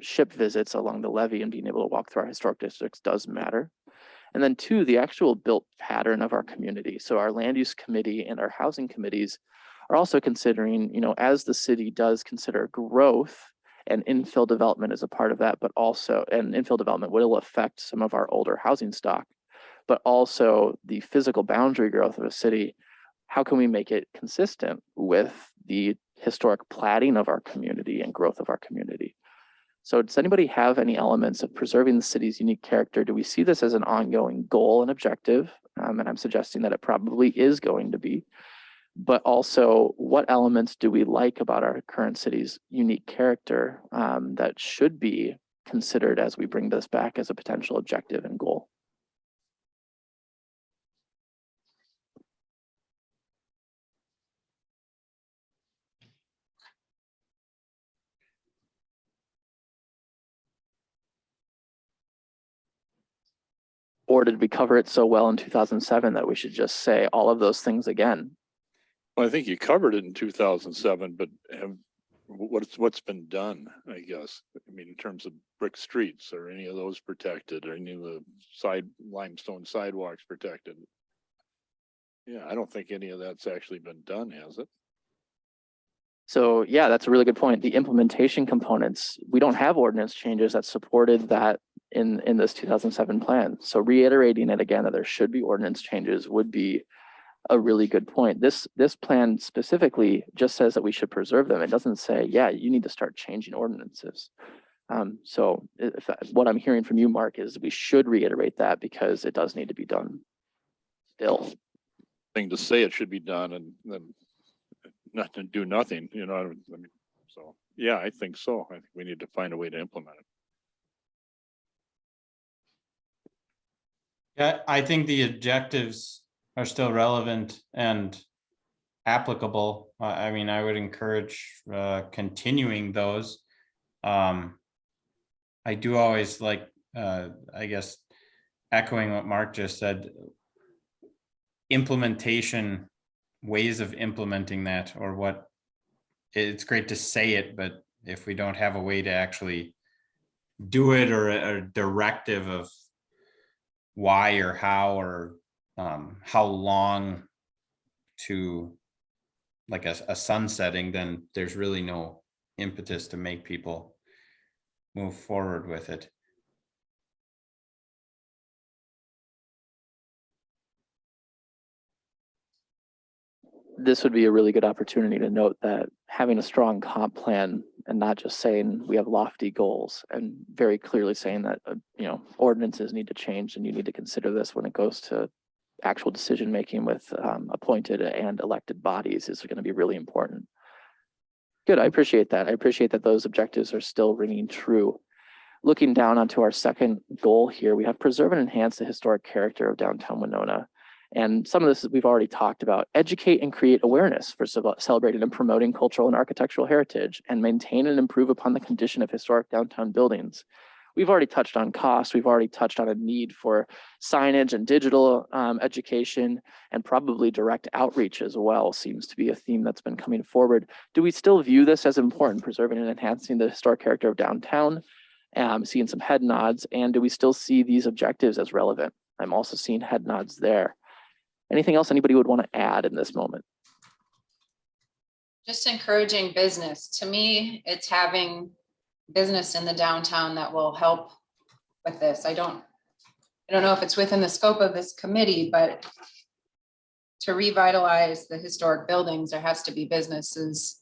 ship visits along the levee and being able to walk through our historic districts does matter. And then 2, the actual built pattern of our community. So our land use committee and our housing committees are also considering, you know, as the city does consider growth, and infill development is a part of that, but also, and infill development will affect some of our older housing stock, but also the physical boundary growth of a city. How can we make it consistent with the historic platting of our community and growth of our community? So does anybody have any elements of preserving the city's unique character? Do we see this as an ongoing goal and objective? And I'm suggesting that it probably is going to be. But also, what elements do we like about our current city's unique character that should be considered as we bring this back as a potential objective and goal. Or did we cover it so well in 2007 that we should just say all of those things again? Well, I think you covered it in 2007, but what's been done, I guess? I mean, in terms of brick streets, or any of those protected, or any of the limestone sidewalks protected? Yeah, I don't think any of that's actually been done, has it? So yeah, that's a really good point. The implementation components, we don't have ordinance changes that supported that in this 2007 plan. So reiterating it again that there should be ordinance changes would be a really good point. This plan specifically just says that we should preserve them. It doesn't say, yeah, you need to start changing ordinances. So what I'm hearing from you, Mark, is we should reiterate that because it does need to be done still. Thing to say it should be done and then not to do nothing, you know, I mean, so, yeah, I think so. I think we need to find a way to implement it. Yeah, I think the objectives are still relevant and applicable. I mean, I would encourage continuing those. I do always like, I guess, echoing what Mark just said, implementation, ways of implementing that, or what, it's great to say it, but if we don't have a way to actually do it, or a directive of why or how, or how long to, like a sunsetting, then there's really no impetus to make people move forward with it. This would be a really good opportunity to note that having a strong comp plan and not just saying we have lofty goals, and very clearly saying that, you know, ordinances need to change and you need to consider this when it goes to actual decision making with appointed and elected bodies is going to be really important. Good, I appreciate that. I appreciate that those objectives are still ringing true. Looking down onto our second goal here, we have preserve and enhance the historic character of downtown Winona. And some of this we've already talked about. Educate and create awareness for celebrating and promoting cultural and architectural heritage, and maintain and improve upon the condition of historic downtown buildings. We've already touched on cost. We've already touched on a need for signage and digital education, and probably direct outreach as well seems to be a theme that's been coming forward. Do we still view this as important, preserving and enhancing the historic character of downtown? Seeing some head nods. And do we still see these objectives as relevant? I'm also seeing head nods there. Anything else anybody would want to add in this moment? Just encouraging business. To me, it's having business in the downtown that will help with this. I don't know if it's within the scope of this committee, but to revitalize the historic buildings, there has to be businesses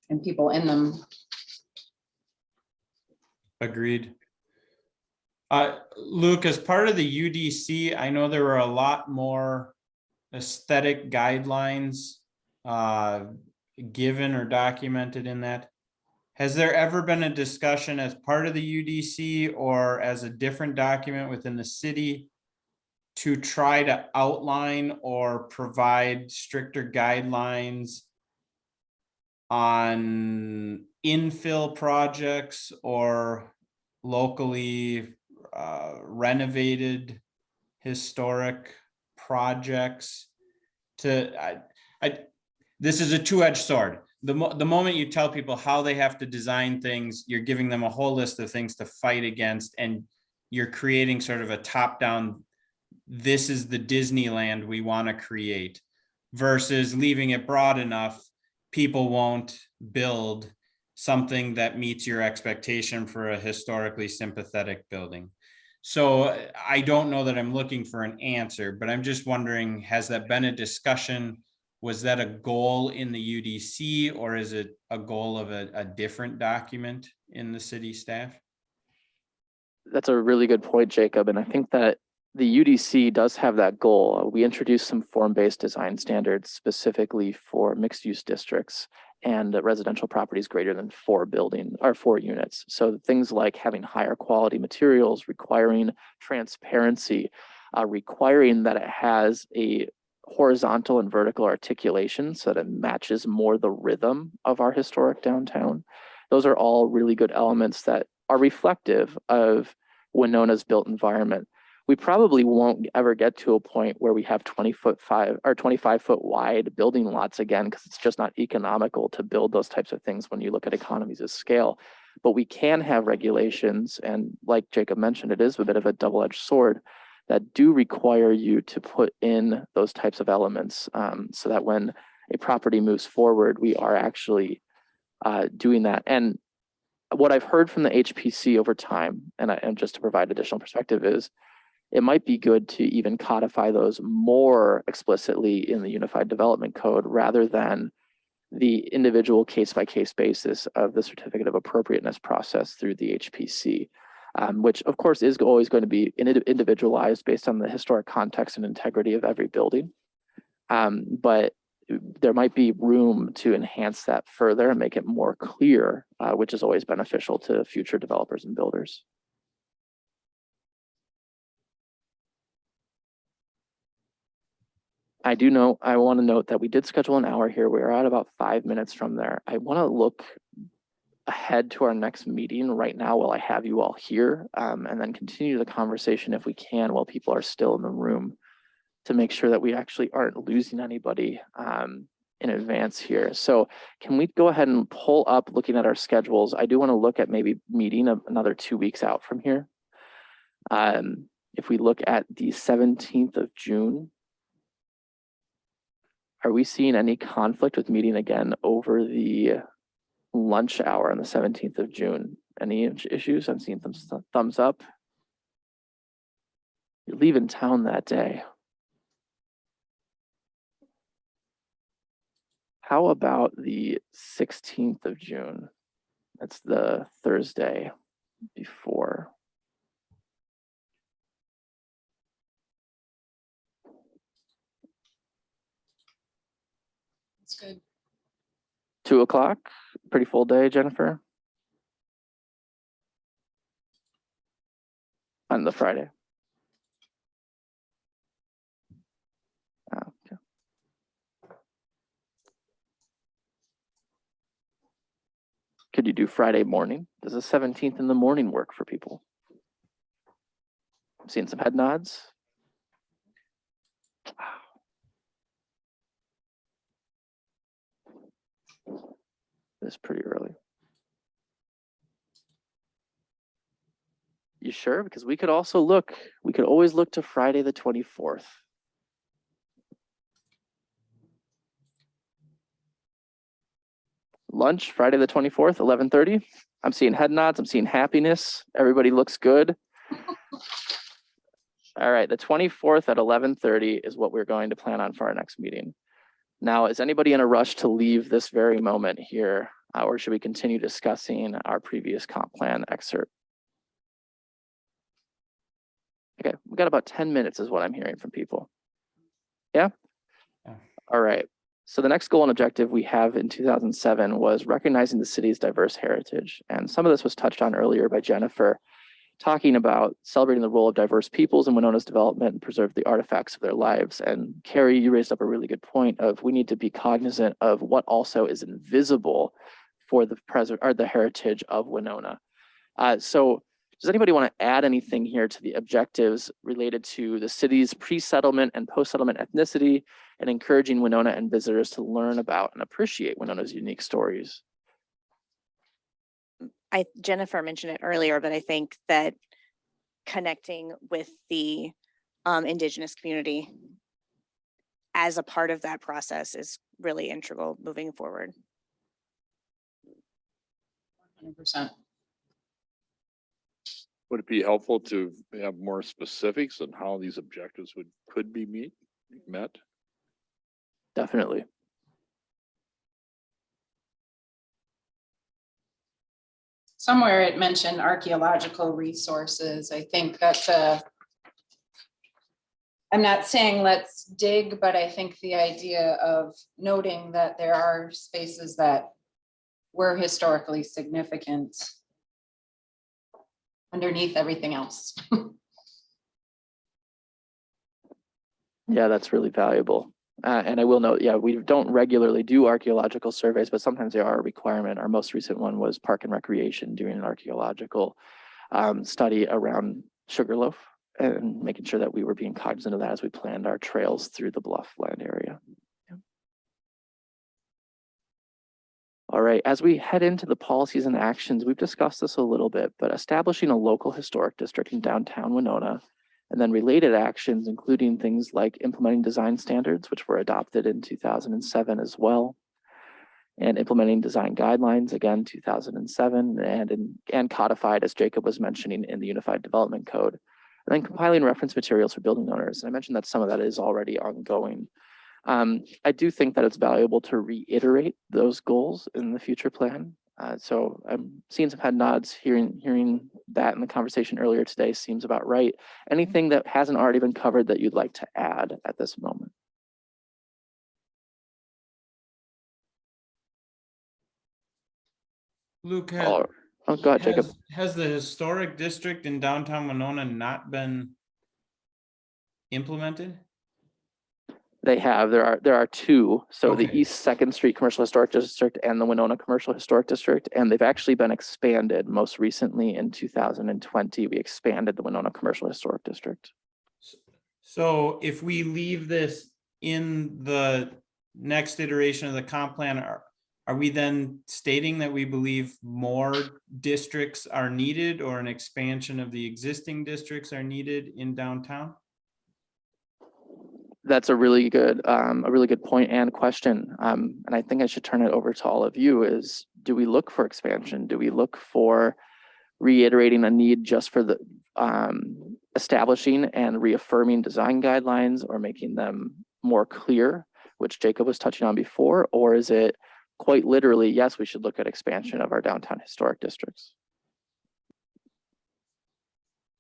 and people in them. Agreed. Luke, as part of the UDC, I know there were a lot more aesthetic guidelines given or documented in that. Has there ever been a discussion as part of the UDC or as a different document within the city to try to outline or provide stricter guidelines on infill projects or locally renovated historic projects? This is a two-edged sword. The moment you tell people how they have to design things, you're giving them a whole list of things to fight against, and you're creating sort of a top-down, this is the Disneyland we want to create, versus leaving it broad enough, people won't build something that meets your expectation for a historically sympathetic building. So I don't know that I'm looking for an answer, but I'm just wondering, has that been a discussion? Was that a goal in the UDC, or is it a goal of a different document in the city staff? That's a really good point, Jacob. And I think that the UDC does have that goal. We introduced some form-based design standards specifically for mixed-use districts. and residential properties greater than 4 units. So things like having higher quality materials, requiring transparency, requiring that it has a horizontal and vertical articulation so that it matches more the rhythm of our historic downtown. Those are all really good elements that are reflective of Winona's built environment. We probably won't ever get to a point where we have 25-foot wide building lots again, because it's just not economical to build those types of things when you look at economies of scale. But we can have regulations, and like Jacob mentioned, it is a bit of a double-edged sword, that do require you to put in those types of elements, so that when a property moves forward, we are actually doing that. And what I've heard from the HPC over time, and just to provide additional perspective, is it might be good to even codify those more explicitly in the Unified Development Code rather than the individual case-by-case basis of the certificate of appropriateness process through the HPC, which of course is always going to be individualized based on the historic context and integrity of every building. But there might be room to enhance that further and make it more clear, which is always beneficial to future developers and builders. I want to note that we did schedule an hour here. We're at about 5 minutes from there. I want to look ahead to our next meeting right now while I have you all here, and then continue the conversation if we can while people are still in the room, to make sure that we actually aren't losing anybody in advance here. So can we go ahead and pull up looking at our schedules? I do want to look at maybe meeting another 2 weeks out from here. If we look at the 17th of June, are we seeing any conflict with meeting again over the lunch hour on the 17th of June? Any issues? I'm seeing thumbs up. You're leaving town that day. How about the 16th of June? That's the Thursday before. It's good. 2 o'clock, pretty full day, Jennifer? On the Friday. Okay. Could you do Friday morning? Does the 17th in the morning work for people? I'm seeing some head nods. It's pretty early. You sure? Because we could always look to Friday the 24th. Lunch, Friday the 24th, 11:30. I'm seeing head nods, I'm seeing happiness. Everybody looks good. All right, the 24th at 11:30 is what we're going to plan on for our next meeting. Now, is anybody in a rush to leave this very moment here, or should we continue discussing our previous comp plan excerpt? Okay, we got about 10 minutes is what I'm hearing from people. Yeah? Yeah. All right. So the next goal and objective we have in 2007 was recognizing the city's diverse heritage. And some of this was touched on earlier by Jennifer, talking about celebrating the role of diverse peoples in Winona's development and preserve the artifacts of their lives. And Carrie, you raised up a really good point of we need to be cognizant of what also is invisible for the heritage of Winona. So does anybody want to add anything here to the objectives related to the city's pre-settlement and post-settlement ethnicity and encouraging Winona and visitors to learn about and appreciate Winona's unique stories? Jennifer mentioned it earlier, but I think that connecting with the Indigenous community as a part of that process is really integral moving forward. 100%. Would it be helpful to have more specifics on how these objectives could be met? Definitely. Somewhere it mentioned archaeological resources. I think that's I'm not saying let's dig, but I think the idea of noting that there are spaces that were historically significant underneath everything else. Yeah, that's really valuable. And I will note, yeah, we don't regularly do archaeological surveys, but sometimes they are a requirement. Our most recent one was Park and Recreation doing an archaeological study around Sugarloaf and making sure that we were being cognizant of that as we planned our trails through the Bluffland area. Yeah. All right, as we head into the policies and actions, we've discussed this a little bit, but establishing a local historic district in downtown Winona, and then related actions, including things like implementing design standards, which were adopted in 2007 as well, and implementing design guidelines, again, 2007, and codified, as Jacob was mentioning, in the Unified Development Code, and then compiling reference materials for building owners. And I mentioned that some of that is already ongoing. I do think that it's valuable to reiterate those goals in the future plan. So I'm seeing some head nods, hearing that in the conversation earlier today seems about right. Anything that hasn't already been covered that you'd like to add at this moment? Luke, Oh, go ahead, Jacob. has the historic district in downtown Winona not been implemented? They have. There are two. So the Okay. East 2nd Street Commercial Historic District and the Winona Commercial Historic District, and they've actually been expanded. Most recently in 2020, we expanded the Winona Commercial Historic District. So if we leave this in the next iteration of the comp plan, are we then stating that we believe more districts are needed or an expansion of the existing districts are needed in downtown? That's a really good point and question. And I think I should turn it over to all of you is, do we look for expansion? Do we look for reiterating a need just for the establishing and reaffirming design guidelines or making them more clear, which Jacob was touching on before? Or is it quite literally, yes, we should look at expansion of our downtown historic districts?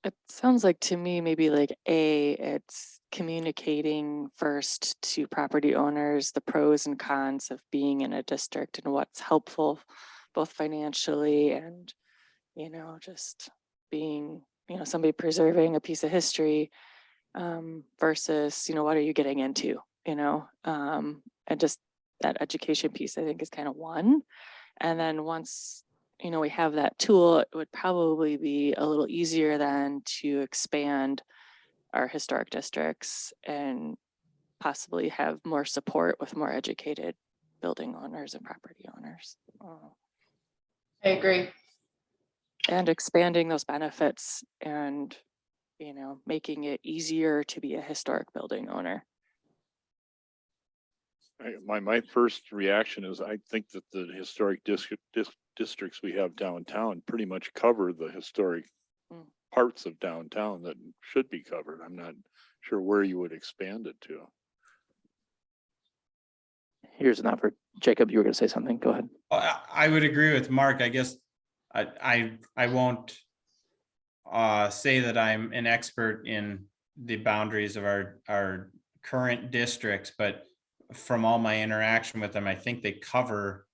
It sounds like to me, maybe like it's communicating first to property owners, the pros and cons of being in a district and what's helpful, both financially and, just being, somebody preserving a piece of history versus, what are you getting into, and just that education piece, I think, is kind of one. And then once we have that tool, it would probably be a little easier then to expand our historic districts and possibly have more support with more educated building owners and property owners. I agree. And expanding those benefits and, making it easier to be a historic building owner. My first reaction is I think that the historic districts we have downtown pretty much cover the historic parts of downtown that should be covered. I'm not sure where you would expand it to. Here's an offer. Jacob, you were going to say something. Go ahead. I would agree with Mark. I guess I won't say that I'm an expert in the boundaries of our current districts, but from all my interaction with them, I think they cover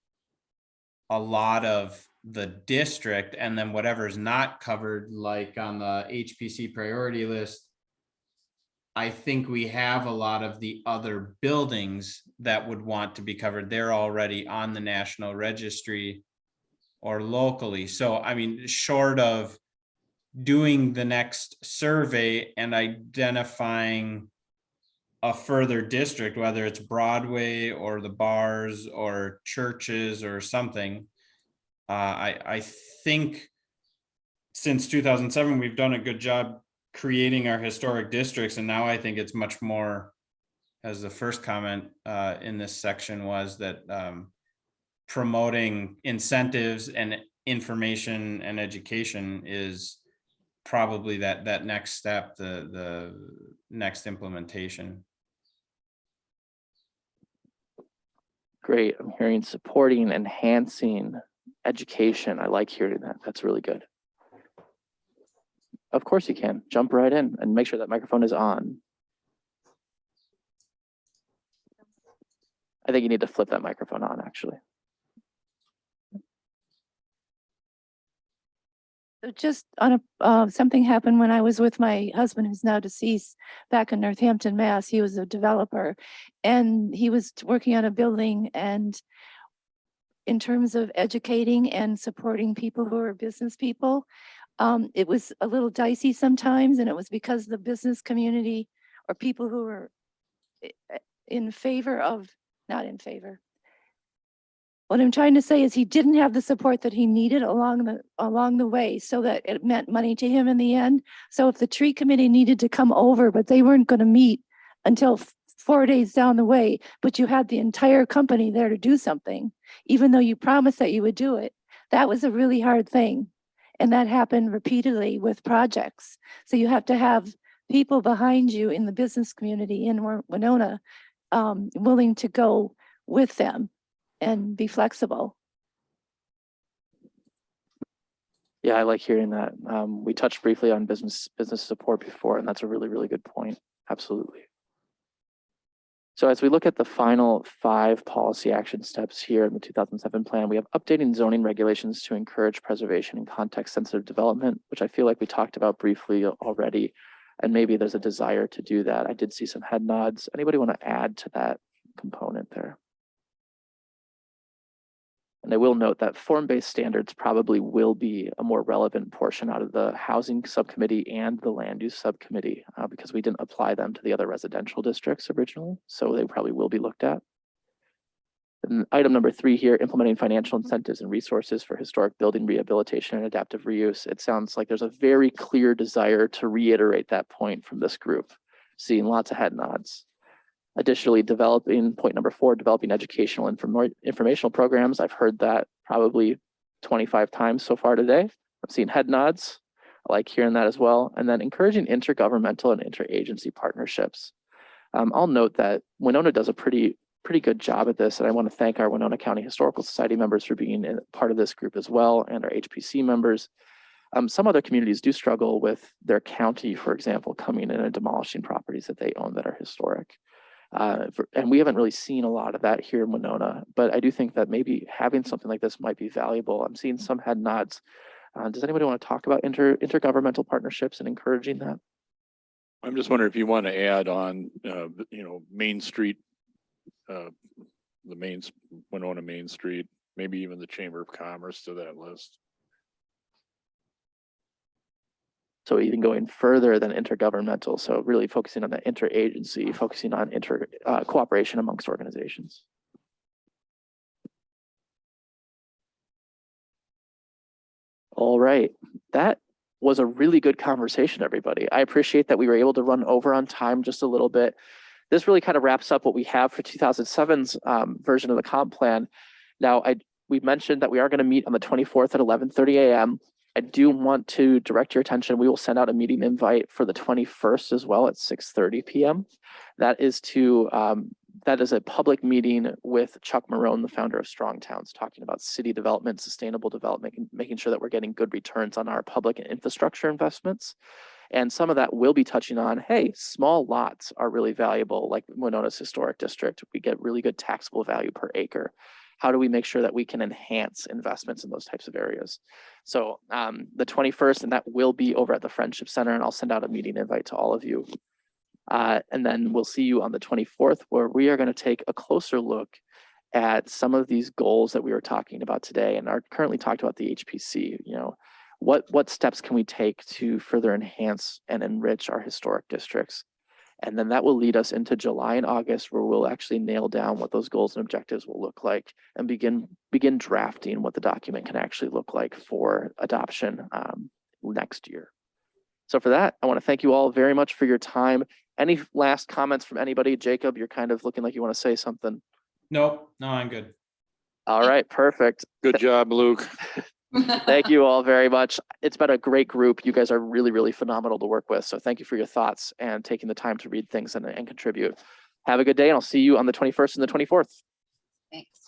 a lot of the district, and then whatever's not covered, like on the HPC priority list, I think we have a lot of the other buildings that would want to be covered. They're already on the national registry or locally. So, I mean, short of doing the next survey and identifying a further district, whether it's Broadway or the bars or churches or something, I think since 2007, we've done a good job creating our historic districts. And now I think it's much more, as the first comment in this section was, that promoting incentives and information and education is probably that next step, the next implementation. Great. I'm hearing supporting, enhancing education. I like hearing that. That's really good. Of course you can. Jump right in and make sure that microphone is on. I think you need to flip that microphone on, actually. Just on a, something happened when I was with my husband, who's now deceased, back in Northampton, Mass. He was a developer and he was working on a building, and in terms of educating and supporting people who are business people, it was a little dicey sometimes, and it was because the business community or people who were in favor of, not in favor. What I'm trying to say is he didn't have the support that he needed along the way, so that it meant money to him in the end. So if the tree committee needed to come over, but they weren't going to meet until 4 days down the way, but you had the entire company there to do something, even though you promised that you would do it, that was a really hard thing. And that happened repeatedly with projects. So you have to have people behind you in the business community in Winona willing to go with them and be flexible. Yeah, I like hearing that. We touched briefly on business support before, and that's a really, really good point. Absolutely. So as we look at the final 5 policy action steps here in the 2007 plan, we have updating zoning regulations to encourage preservation and context sensitive development, which I feel like we talked about briefly already, and maybe there's a desire to do that. I did see some head nods. Anybody want to add to that component there? And I will note that form-based standards probably will be a more relevant portion out of the housing subcommittee and the land use subcommittee because we didn't apply them to the other residential districts originally. So they probably will be looked at. And item number 3 here, implementing financial incentives and resources for historic building rehabilitation and adaptive reuse. It sounds like there's a very clear desire to reiterate that point from this group, seeing lots of head nods. Additionally, developing point number 4, developing educational informational programs. I've heard that probably 25 times so far today. I've seen head nods. I like hearing that as well. And then encouraging intergovernmental and interagency partnerships. I'll note that Winona does a pretty good job at this, and I want to thank our Winona County Historical Society members for being part of this group as well, and our HPC members. Some other communities do struggle with their county, for example, coming in and demolishing properties that they own that are historic. And we haven't really seen a lot of that here in Winona, but I do think that maybe having something like this might be valuable. I'm seeing some head nods. Does anybody want to talk about intergovernmental partnerships and encouraging that? I'm just wondering if you want to add on, Main Street, Winona Main Street, maybe even the Chamber of Commerce to that list. So even going further than intergovernmental, so really focusing on the interagency, focusing on cooperation amongst organizations. All right, that was a really good conversation, everybody. I appreciate that we were able to run over on time just a little bit. This really kind of wraps up what we have for 2007's version of the comp plan. Now, we mentioned that we are going to meet on the 24th at 11:30 a.m. I do want to direct your attention. We will send out a meeting invite for the 21st as well at 6:30 p.m. That is a public meeting with Chuck Marone, the founder of Strong Towns, talking about city development, sustainable development, and making sure that we're getting good returns on our public and infrastructure investments. And some of that will be touching on, hey, small lots are really valuable, like Winona's historic district. We get really good taxable value per acre. How do we make sure that we can enhance investments in those types of areas? So the 21st, and that will be over at the Friendship Center, and I'll send out a meeting invite to all of you. And then we'll see you on the 24th, where we are going to take a closer look at some of these goals that we were talking about today and are currently talked about the HPC. What steps can we take to further enhance and enrich our historic districts? And then that will lead us into July and August, where we'll actually nail down what those goals and objectives will look like and begin drafting what the document can actually look like for adoption next year. So for that, I want to thank you all very much for your time. Any last comments from anybody? Jacob, you're kind of looking like you want to say something. Nope, no, I'm good. All right, perfect. Good job, Luke. Thank you all very much. It's been a great group. You guys are really, really phenomenal to work with. So thank you for your thoughts and taking the time to read things and contribute. Have a good day, and I'll see you on the 21st and the 24th. Thanks.